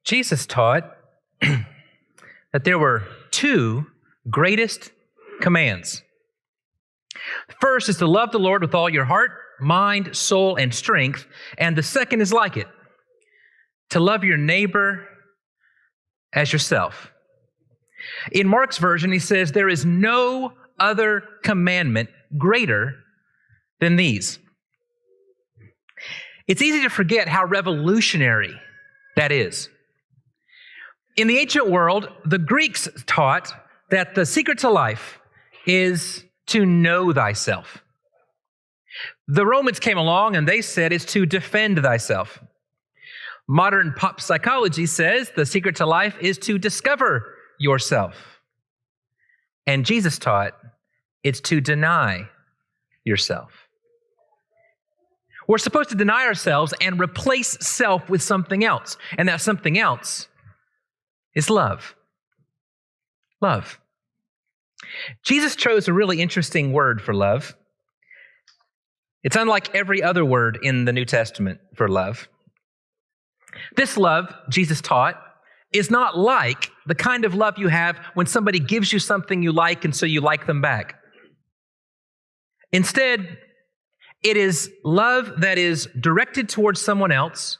Jesus taught that there were two greatest commands. First is to love the Lord with all your heart, mind, soul, and strength. And the second is like it, to love your neighbor as yourself. In Mark's version, he says, there is no other commandment greater than these. It's easy to forget how revolutionary that is. In the ancient world, the Greeks taught that the secret to life is to know thyself. The Romans came along and they said it's to defend thyself. Modern pop psychology says the secret to life is to discover yourself. And Jesus taught it's to deny yourself. We're supposed to deny ourselves and replace self with something else. And that something else is love. Love. Jesus chose a really interesting word for love. It's unlike every other word in the New Testament for love. This love, Jesus taught, is not like the kind of love you have when somebody gives you something you like and so you like them back. Instead, it is love that is directed towards someone else,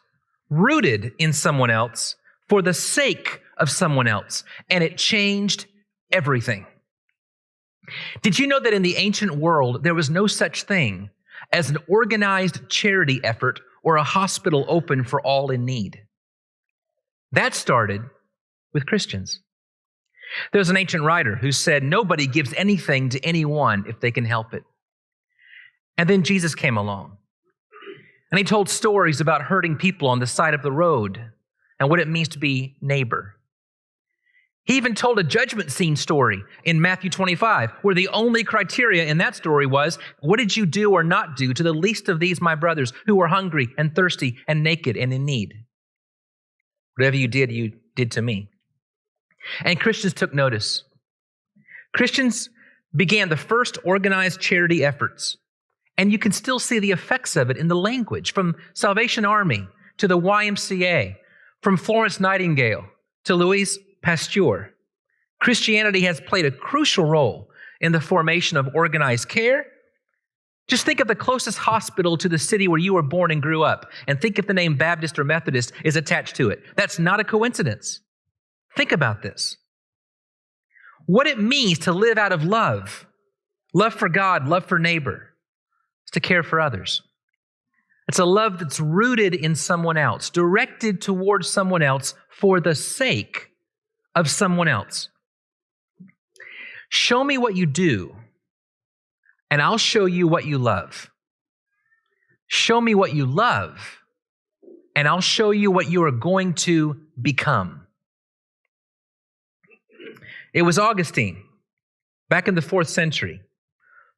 rooted in someone else, for the sake of someone else, and it changed everything. Did you know that in the ancient world, there was no such thing as an organized charity effort or a hospital open for all in need? That started with Christians. There's an ancient writer who said, nobody gives anything to anyone if they can help it. And then Jesus came along, and he told stories about hurting people on the side of the road and what it means to be neighbor. He even told a judgment scene story in Matthew 25, where the only criteria in that story was, what did you do or not do to the least of these, my brothers, who were hungry and thirsty and naked and in need? Whatever you did to me. And Christians took notice. Christians began the first organized charity efforts. And you can still see the effects of it in the language, from Salvation Army to the YMCA, from Florence Nightingale to Louise Pasteur. Christianity has played a crucial role in the formation of organized care. Just think of the closest hospital to the city where you were born and grew up, and think if the name Baptist or Methodist is attached to it. That's not a coincidence. Think about this. What it means to live out of love for God, love for neighbor, is to care for others. It's a love that's rooted in someone else, directed towards someone else for the sake of someone else. Show me what you do, and I'll show you what you love. Show me what you love, and I'll show you what you are going to become. It was Augustine, back in the 4th century,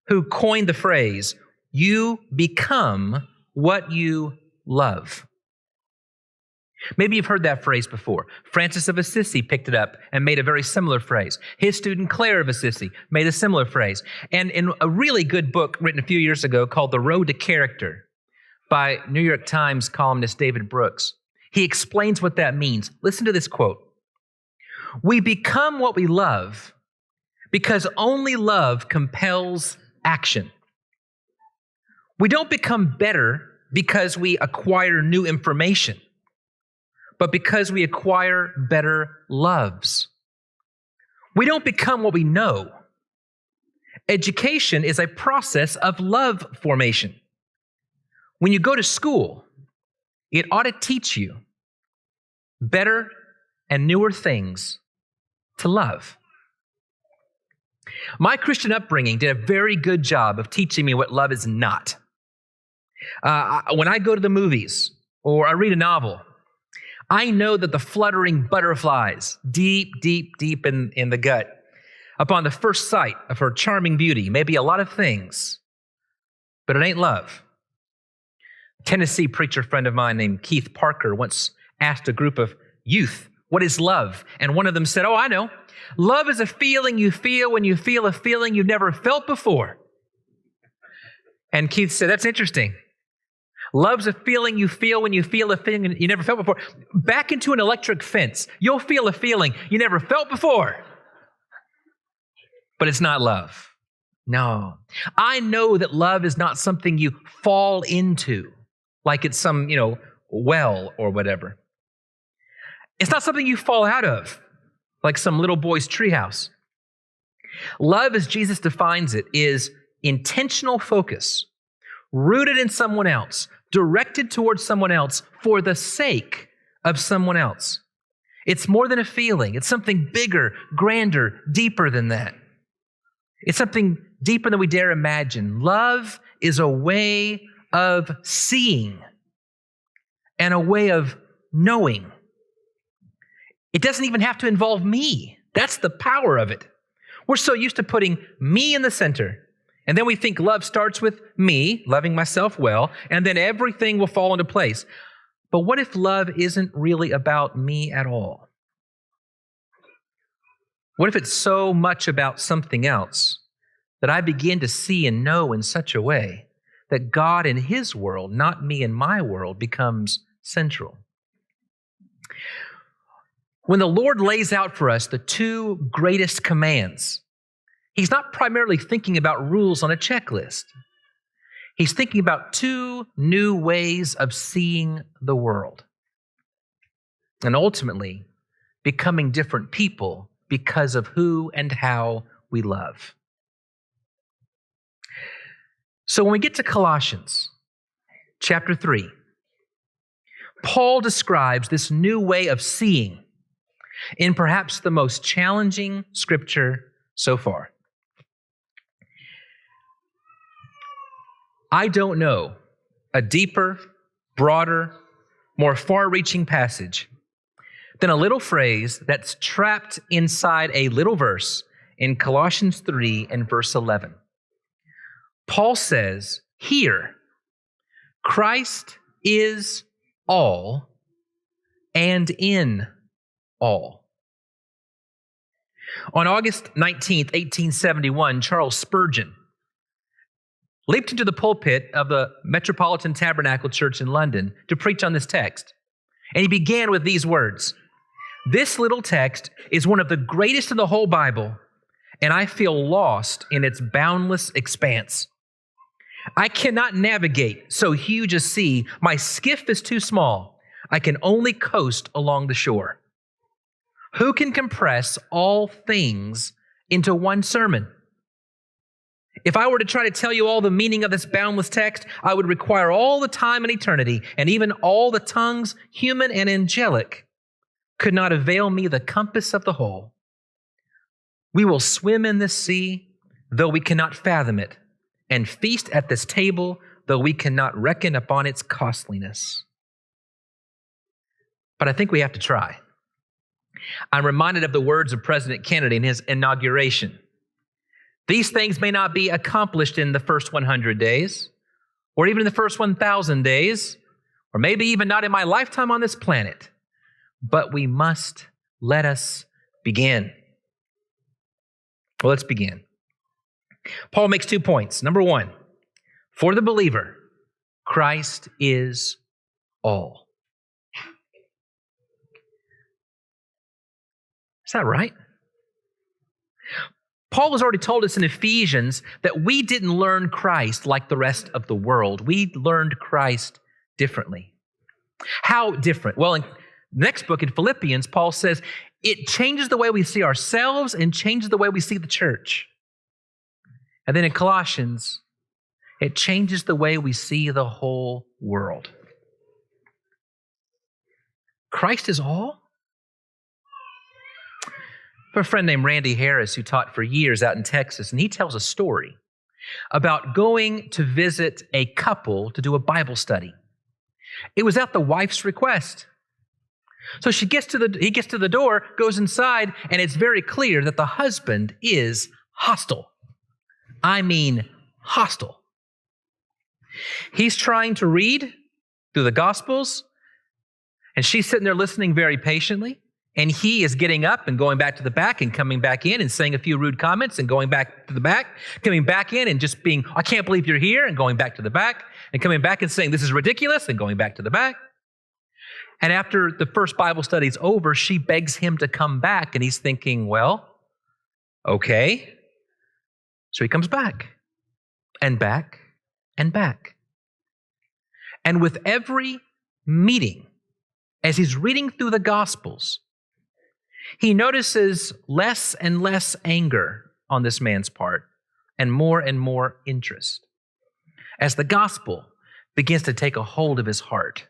who coined the phrase, you become what you love. Maybe you've heard that phrase before. Francis of Assisi picked it up and made a very similar phrase. His student Clare of Assisi made a similar phrase. And in a really good book written a few years ago called The Road to Character by New York Times columnist David Brooks, he explains what that means. Listen to this quote. We become what we love because only love compels action. We don't become better because we acquire new information, but because we acquire better loves. We don't become what we know. Education is a process of love formation. When you go to school, it ought to teach you better and newer things to love. My Christian upbringing did a very good job of teaching me what love is not. When I go to the movies or I read a novel, I know that the fluttering butterflies deep in the gut upon the first sight of her charming beauty may be a lot of things, but it ain't love. A Tennessee preacher friend of mine named Keith Parker once asked a group of youth, what is love? And one of them said, oh, I know. Love is a feeling you feel when you feel a feeling you've never felt before. And Keith said, that's interesting. Love's a feeling you feel when you feel a thing you never felt before. Back into an electric fence. You'll feel a feeling you never felt before. But it's not love. No. I know that love is not something you fall into, like it's some, well or whatever. It's not something you fall out of, like some little boy's treehouse. Love, as Jesus defines it, is intentional focus, rooted in someone else, directed towards someone else for the sake of someone else. It's more than a feeling. It's something bigger, grander, deeper than that. It's something deeper than we dare imagine. Love is a way of seeing and a way of knowing. It doesn't even have to involve me. That's the power of it. We're so used to putting me in the center. And then we think love starts with me, loving myself well, and then everything will fall into place. But what if love isn't really about me at all? What if it's so much about something else that I begin to see and know in such a way that God in His world, not me in my world, becomes central? When the Lord lays out for us the two greatest commands, He's not primarily thinking about rules on a checklist. He's thinking about two new ways of seeing the world and ultimately becoming different people because of who and how we love. So when we get to Colossians chapter 3, Paul describes this new way of seeing in perhaps the most challenging scripture so far. I don't know a deeper, broader, more far-reaching passage than a little phrase that's trapped inside a little verse in Colossians 3 and verse 11. Paul says, here, Christ is all and in all. On August 19th, 1871, Charles Spurgeon leaped into the pulpit of the Metropolitan Tabernacle Church in London to preach on this text. And he began with these words, "This little text is one of the greatest in the whole Bible, and I feel lost in its boundless expanse. I cannot navigate so huge a sea. My skiff is too small. I can only coast along the shore. Who can compress all things into one sermon? If I were to try to tell you all the meaning of this boundless text, I would require all the time and eternity, and even all the tongues, human and angelic, could not avail me the compass of the whole. We will swim in this sea, though we cannot fathom it, and feast at this table, though we cannot reckon upon its costliness." But I think we have to try. I'm reminded of the words of President Kennedy in his inauguration. These things may not be accomplished in the first 100 days, or even in the first 1,000 days, or maybe even not in my lifetime on this planet, but we must let us begin. Well, let's begin. Paul makes 2 points. Number one, for the believer, Christ is all. Is that right? Paul has already told us in Ephesians that we didn't learn Christ like the rest of the world. We learned Christ differently. How different? Well, in the next book in Philippians, Paul says it changes the way we see ourselves and changes the way we see the church. And then in Colossians, it changes the way we see the whole world. Christ is all? I have a friend named Randy Harris who taught for years out in Texas, and he tells a story about going to visit a couple to do a Bible study. It was at the wife's request. So he gets to the door, goes inside, and it's very clear that the husband is hostile. I mean hostile. He's trying to read through the Gospels, and she's sitting there listening very patiently. And he is getting up and going back to the back and coming back in and saying a few rude comments and going back to the back, coming back in and just being, I can't believe you're here, and going back to the back, and coming back and saying, this is ridiculous, and going back to the back. And after the first Bible study is over, she begs him to come back, and he's thinking, well, okay. So he comes back and back and back. And with every meeting, as he's reading through the Gospels, he notices less and less anger on this man's part and more interest as the gospel begins to take a hold of his heart.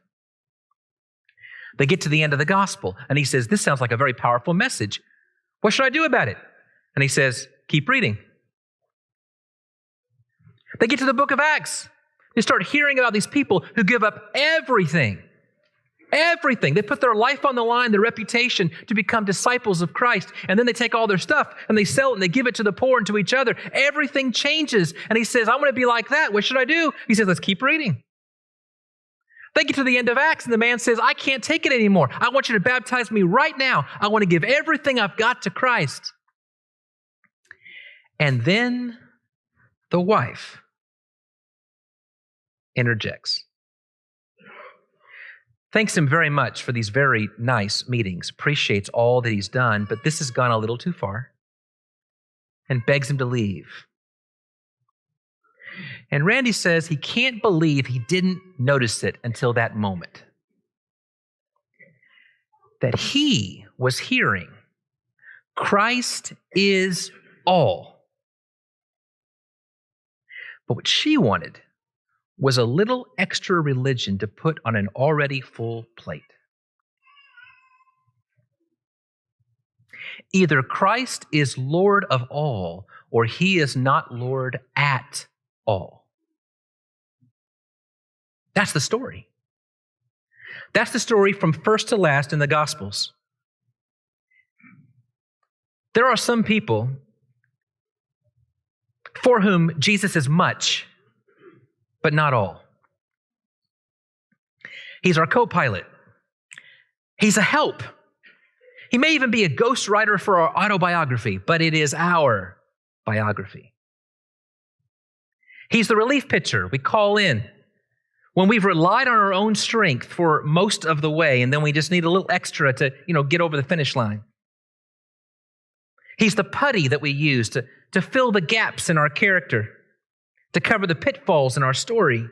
They get to the end of the gospel and he says, this sounds like a very powerful message. What should I do about it? And he says, keep reading. They get to the book of Acts. They start hearing about these people who give up everything. Everything. They put their life on the line, their reputation, to become disciples of Christ. And then they take all their stuff and they sell it and they give it to the poor and to each other. Everything changes. And he says, I want to be like that. What should I do? He says, let's keep reading. They get to the end of Acts and the man says, I can't take it anymore. I want you to baptize me right now. I want to give everything I've got to Christ. And then the wife interjects. Thanks him very much for these very nice meetings, appreciates all that he's done, but this has gone a little too far, and begs him to leave. And Randy says he can't believe he didn't notice it until that moment. That he was hearing, Christ is all. But what she wanted was a little extra religion to put on an already full plate. Either Christ is Lord of all, or he is not Lord at all. That's the story. That's the story from first to last in the Gospels. There are some people for whom Jesus is much, but not all. He's our co-pilot. He's a help. He may even be a ghostwriter for our autobiography, but it is our biography. He's the relief pitcher we call in when we've relied on our own strength for most of the way, and then we just need a little extra to, get over the finish line. He's the putty that we use to fill the gaps in our character, to cover the pitfalls in our story,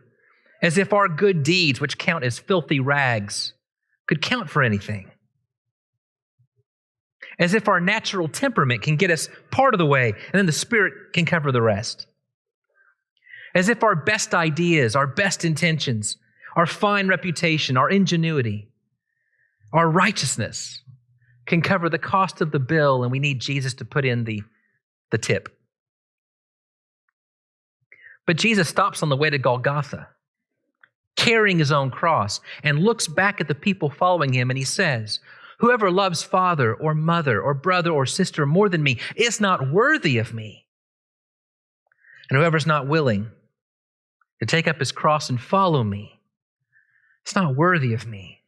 as if our good deeds, which count as filthy rags, could count for anything. As if our natural temperament can get us part of the way, and then the Spirit can cover the rest. As if our best ideas, our best intentions, our fine reputation, our ingenuity, our righteousness can cover the cost of the bill, and we need Jesus to put in the tip. But Jesus stops on the way to Golgotha, carrying his own cross, and looks back at the people following him, and he says, whoever loves father or mother or brother or sister more than me is not worthy of me. And whoever's not willing to take up his cross and follow me, it's not worthy of me.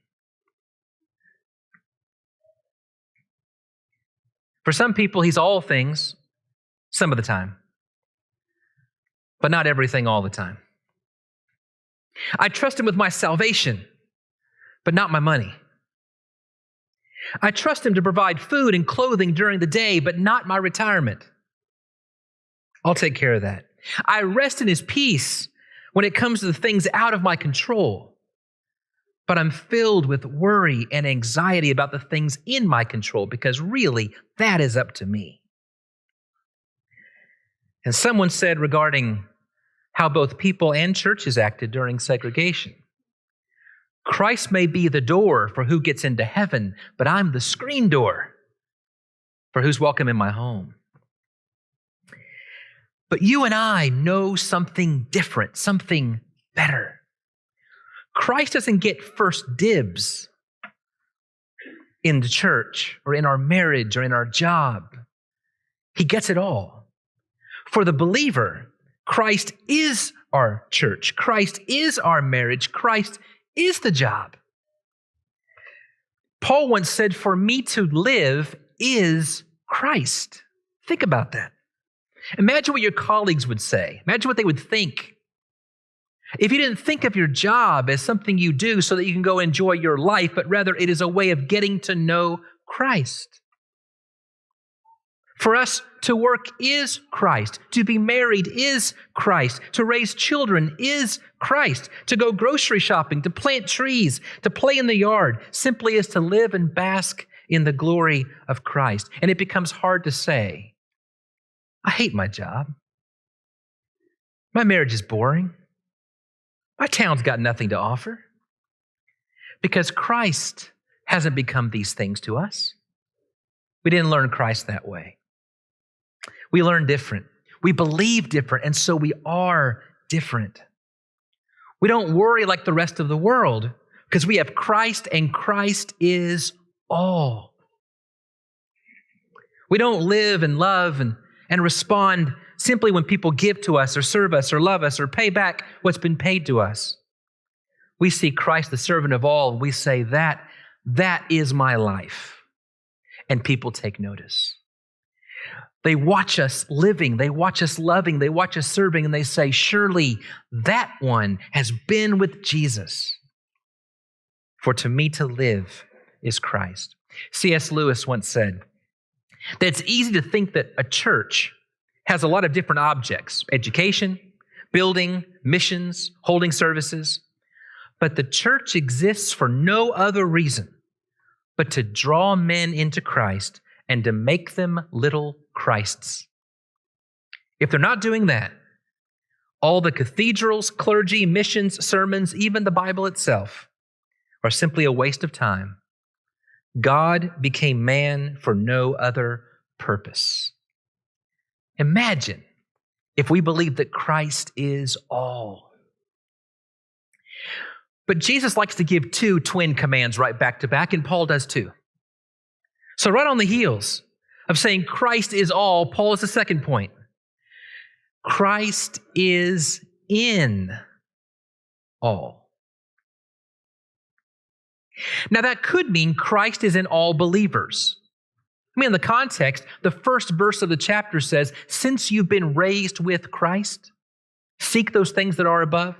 For some people, he's all things, some of the time, but not everything all the time. I trust him with my salvation, but not my money. I trust him to provide food and clothing during the day, but not my retirement. I'll take care of that. I rest in his peace when it comes to the things out of my control, but I'm filled with worry and anxiety about the things in my control, because really, that is up to me. And someone said regarding how both people and churches acted during segregation, Christ may be the door for who gets into heaven, but I'm the screen door for who's welcome in my home. But you and I know something different, something better. Christ doesn't get first dibs in the church or in our marriage or in our job. He gets it all. For the believer, Christ is our church. Christ is our marriage. Christ is the job. Paul once said, "For me to live is Christ." Think about that. Imagine what your colleagues would say. Imagine what they would think if you didn't think of your job as something you do so that you can go enjoy your life, but rather it is a way of getting to know Christ. For us, to work is Christ. To be married is Christ. To raise children is Christ. To go grocery shopping, to plant trees, to play in the yard, simply is to live and bask in the glory of Christ. And it becomes hard to say, I hate my job. My marriage is boring. My town's got nothing to offer. Because Christ hasn't become these things to us. We didn't learn Christ that way. We learn different. We believe different, and so we are different. We don't worry like the rest of the world because we have Christ, and Christ is all. We don't live and love and respond simply when people give to us or serve us or love us or pay back what's been paid to us. We see Christ, the servant of all, and we say, that is my life. And people take notice. They watch us living, they watch us loving, they watch us serving, and they say, surely that one has been with Jesus. For to me to live is Christ. C.S. Lewis once said that it's easy to think that a church has a lot of different objects: education, building, missions, holding services. But the church exists for no other reason but to draw men into Christ and to make them little Christs. If they're not doing that, all the cathedrals, clergy, missions, sermons, even the Bible itself are simply a waste of time. God became man for no other purpose. Imagine if we believe that Christ is all. But Jesus likes to give two twin commands right back to back, and Paul does too. So right on the heels of saying Christ is all, Paul is the second point. Christ is in all. Now that could mean Christ is in all believers. I mean, in the context, the first verse of the chapter says, since you've been raised with Christ, seek those things that are above.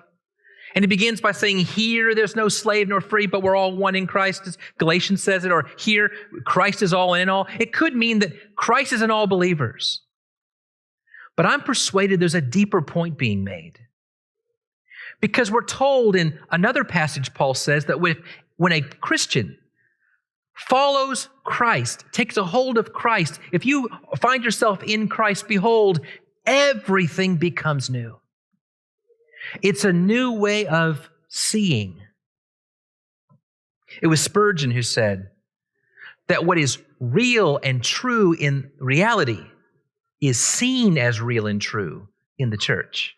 And it begins by saying, here there's no slave nor free, but we're all one in Christ, as Galatians says it, or here Christ is all in all. It could mean that Christ is in all believers. But I'm persuaded there's a deeper point being made. Because we're told in another passage, Paul says, that when a Christian follows Christ, takes a hold of Christ, if you find yourself in Christ, behold, everything becomes new. It's a new way of seeing. It was Spurgeon who said that what is real and true in reality is seen as real and true in the church.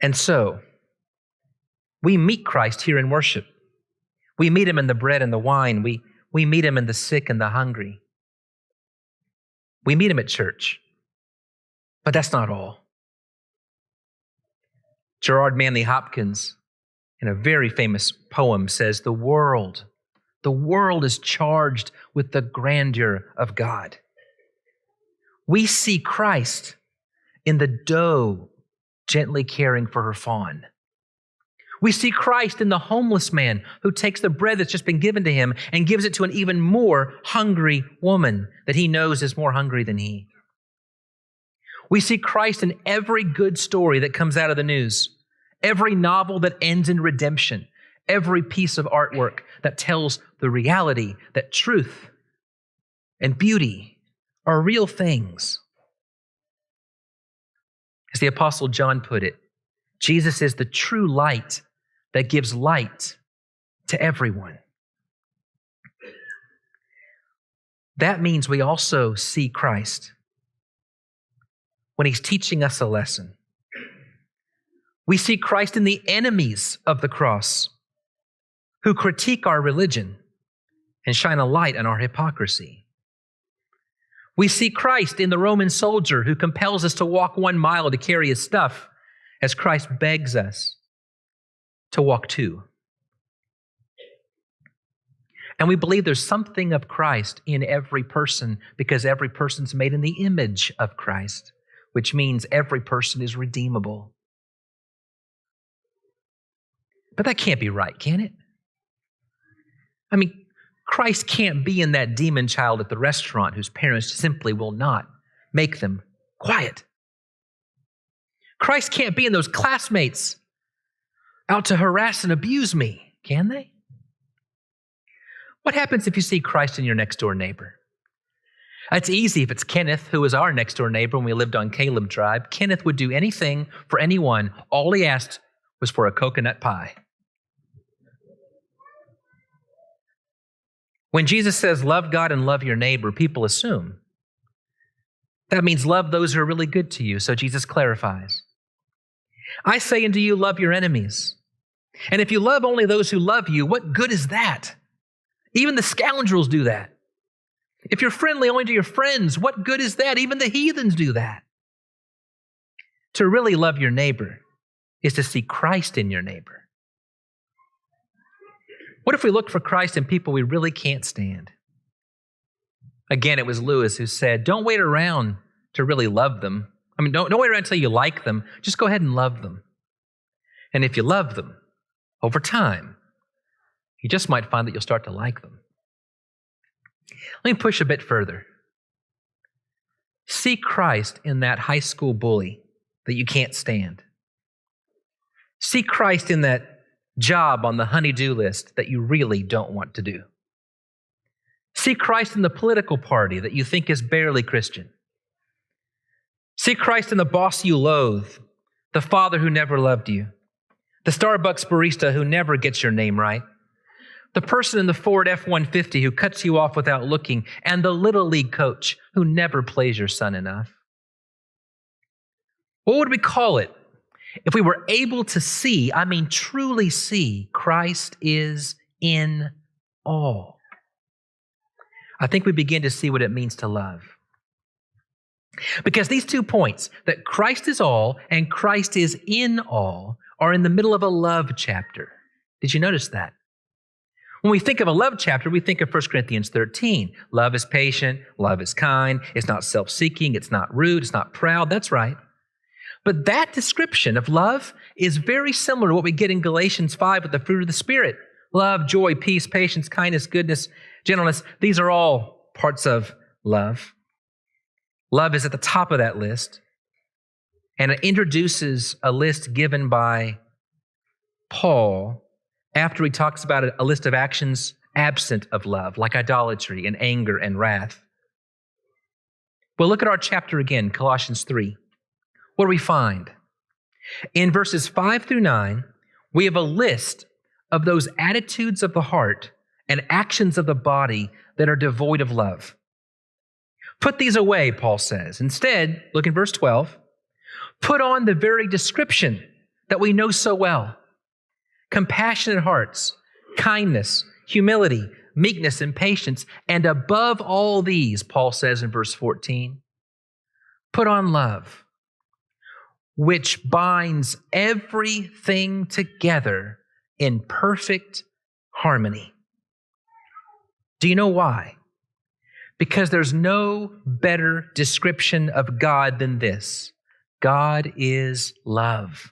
And so, we meet Christ here in worship. We meet him in the bread and the wine. We meet him in the sick and the hungry. We meet him at church. But that's not all. Gerard Manley Hopkins, in a very famous poem, says, the world is charged with the grandeur of God. We see Christ in the doe gently caring for her fawn. We see Christ in the homeless man who takes the bread that's just been given to him and gives it to an even more hungry woman that he knows is more hungry than he. We see Christ in every good story that comes out of the news, every novel that ends in redemption, every piece of artwork that tells the reality that truth and beauty are real things. As the Apostle John put it, Jesus is the true light that gives light to everyone. That means we also see Christ when he's teaching us a lesson. We see Christ in the enemies of the cross who critique our religion and shine a light on our hypocrisy. We see Christ in the Roman soldier who compels us to walk 1 mile to carry his stuff as Christ begs us to walk 2. And we believe there's something of Christ in every person because every person's made in the image of Christ, which means every person is redeemable. But that can't be right, can it? I mean, Christ can't be in that demon child at the restaurant whose parents simply will not make them quiet. Christ can't be in those classmates out to harass and abuse me, can they? What happens if you see Christ in your next door neighbor? It's easy if it's Kenneth, who was our next door neighbor when we lived on Caleb Tribe. Kenneth would do anything for anyone. All he asked was for a coconut pie. When Jesus says, love God and love your neighbor, people assume that means love those who are really good to you. So Jesus clarifies. I say unto you, love your enemies. And if you love only those who love you, what good is that? Even the scoundrels do that. If you're friendly only to your friends, what good is that? Even the heathens do that. To really love your neighbor is to see Christ in your neighbor. What if we look for Christ in people we really can't stand? Again, it was Lewis who said, don't wait around to really love them. I mean, don't wait around until you like them. Just go ahead and love them. And if you love them, over time, you just might find that you'll start to like them. Let me push a bit further. See Christ in that high school bully that you can't stand. See Christ in that job on the honey-do list that you really don't want to do. See Christ in the political party that you think is barely Christian. See Christ in the boss you loathe, the father who never loved you, the Starbucks barista who never gets your name right, the person in the Ford F-150 who cuts you off without looking, and the Little League coach who never plays your son enough. What would we call it if we were able to see, I mean truly see, Christ is in all? I think we begin to see what it means to love. Because these 2 points, that Christ is all and Christ is in all, are in the middle of a love chapter. Did you notice that? When we think of a love chapter, we think of 1 Corinthians 13. Love is patient, love is kind, it's not self-seeking, it's not rude, it's not proud. That's right. But that description of love is very similar to what we get in Galatians 5 with the fruit of the Spirit. Love, joy, peace, patience, kindness, goodness, gentleness. These are all parts of love. Love is at the top of that list. And it introduces a list given by Paul after he talks about a list of actions absent of love, like idolatry and anger and wrath. Well, look at our chapter again, Colossians 3. What do we find? In verses 5 through 9, we have a list of those attitudes of the heart and actions of the body that are devoid of love. Put these away, Paul says. Instead, look in verse 12, put on the very description that we know so well. Compassionate hearts, kindness, humility, meekness, and patience. And above all these, Paul says in verse 14, put on love, which binds everything together in perfect harmony. Do you know why? Because there's no better description of God than this. God is love.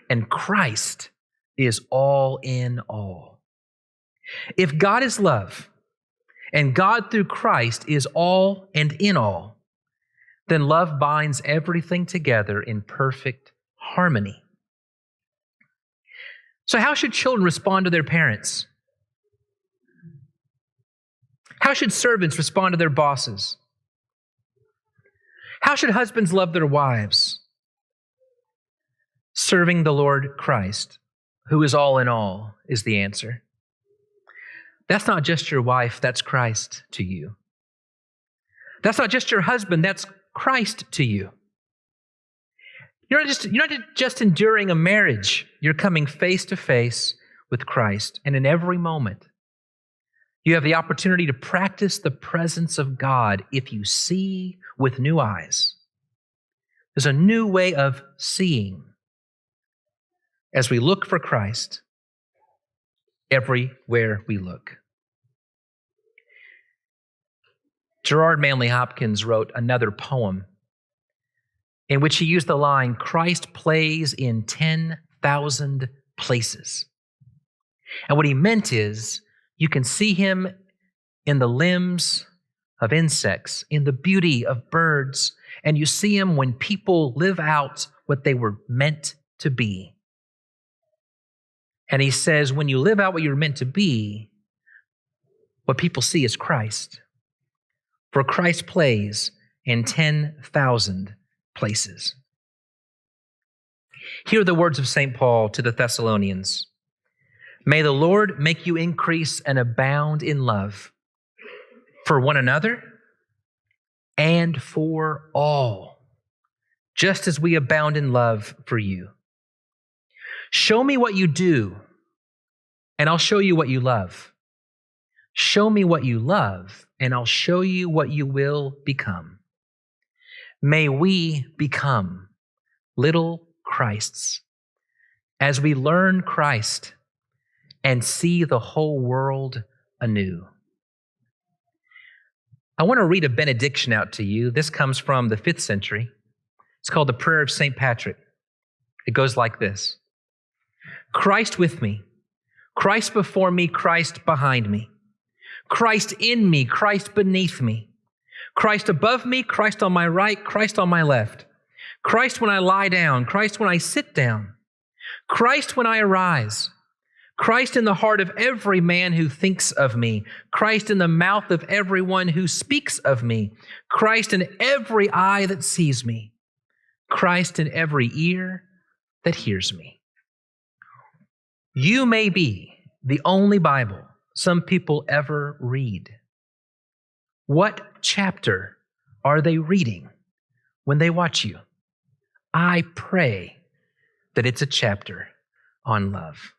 And Christ is all in all. If God is love, and God through Christ is all and in all, then love binds everything together in perfect harmony. So how should children respond to their parents? How should servants respond to their bosses? How should husbands love their wives? Serving the Lord Christ, who is all in all, is the answer. That's not just your wife, that's Christ to you. That's not just your husband, that's Christ to you. You're not just enduring a marriage. You're coming face to face with Christ. And in every moment, you have the opportunity to practice the presence of God if you see with new eyes. There's a new way of seeing as we look for Christ everywhere we look. Gerard Manley Hopkins wrote another poem in which he used the line, Christ plays in 10,000 places. And what he meant is, you can see him in the limbs of insects, in the beauty of birds, and you see him when people live out what they were meant to be. And he says, when you live out what you're meant to be, what people see is Christ. For Christ plays in 10,000 places. Hear the words of St. Paul to the Thessalonians. May the Lord make you increase and abound in love for one another and for all, just as we abound in love for you. Show me what you do, and I'll show you what you love. Show me what you love, and I'll show you what you will become. May we become little Christs as we learn Christ and see the whole world anew. I want to read a benediction out to you. This comes from the 5th century. It's called the Prayer of St. Patrick. It goes like this. Christ with me, Christ before me, Christ behind me. Christ in me, Christ beneath me. Christ above me, Christ on my right, Christ on my left. Christ when I lie down, Christ when I sit down. Christ when I arise. Christ in the heart of every man who thinks of me. Christ in the mouth of everyone who speaks of me. Christ in every eye that sees me. Christ in every ear that hears me. You may be the only Bible some people ever read. What chapter are they reading when they watch you? I pray that it's a chapter on love.